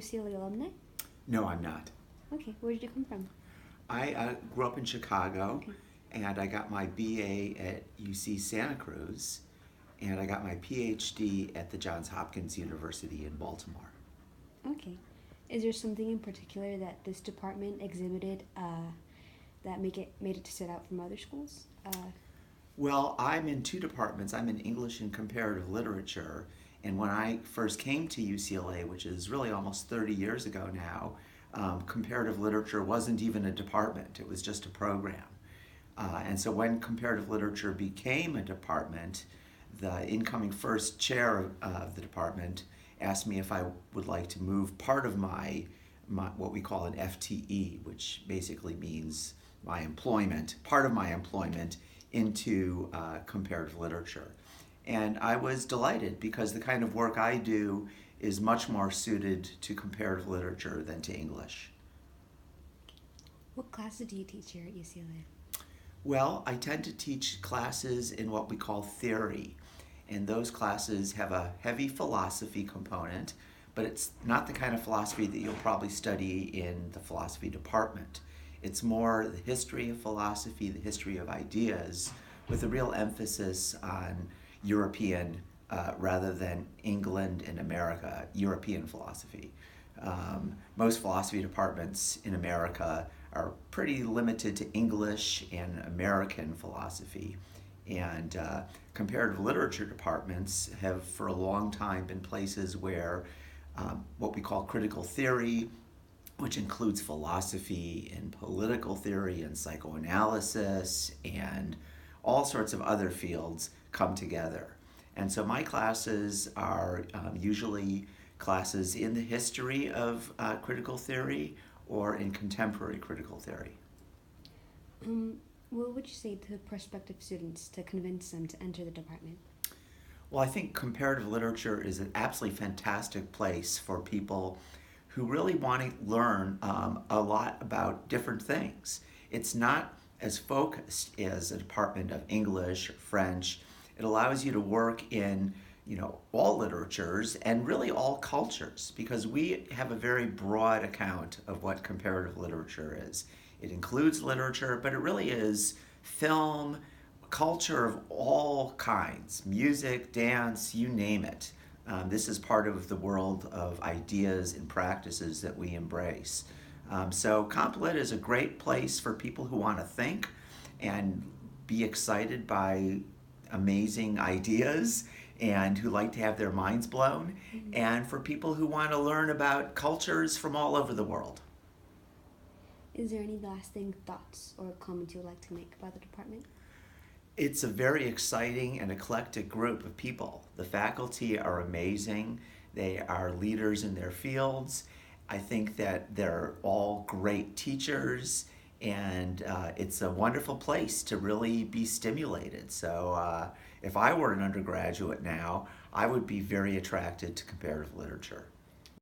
UCLA alumni? No, I'm not. Okay, where did you come from? I grew up in Chicago, Okay. and I got my BA at UC Santa Cruz, and I got my PhD at the Johns Hopkins University in Baltimore. Okay. Is there something in particular that this department exhibited that made it to sit out from other schools? Well, I'm in two departments. I'm in English and Comparative Literature, and when I first came to UCLA, which is really almost 30 years ago now, comparative literature wasn't even a department, it was just a program. And so when comparative literature became a department, the incoming first chair of the department asked me if I would like to move part of my what we call an FTE, which basically means my employment, part of my employment, into comparative literature. And I was delighted because the kind of work I do is much more suited to comparative literature than to English. What classes do you teach here at UCLA? Well, I tend to teach classes in what we call theory, and those classes have a heavy philosophy component, but it's not the kind of philosophy that you'll probably study in the philosophy department. It's more the history of philosophy, the history of ideas, with a real emphasis on European rather than England and America, European philosophy. Most philosophy departments in America are pretty limited to English and American philosophy. And comparative literature departments have for a long time been places where what we call critical theory, which includes philosophy and political theory and psychoanalysis and all sorts of other fields, come together. And so my classes are usually classes in the history of critical theory or in contemporary critical theory. What would you say to prospective students to convince them to enter the department? Well, I think comparative literature is an absolutely fantastic place for people who really want to learn a lot about different things. It's not as focused as a department of English or French. It allows you to work in all literatures and really all cultures, because we have a very broad account of what comparative literature is. It includes literature, but it really is film, culture of all kinds, music, dance, you name it. This is part of the world of ideas and practices that we embrace. So CompLit is a great place for people who want to think and be excited by amazing ideas and who like to have their minds blown, and for people who want to learn about cultures from all over the world. Is there any lasting thoughts or comments you would like to make about the department? It's a very exciting and eclectic group of people. The faculty are amazing. They are leaders in their fields. I think that they're all great teachers, and it's a wonderful place to really be stimulated. So if I were an undergraduate now, I would be very attracted to comparative literature.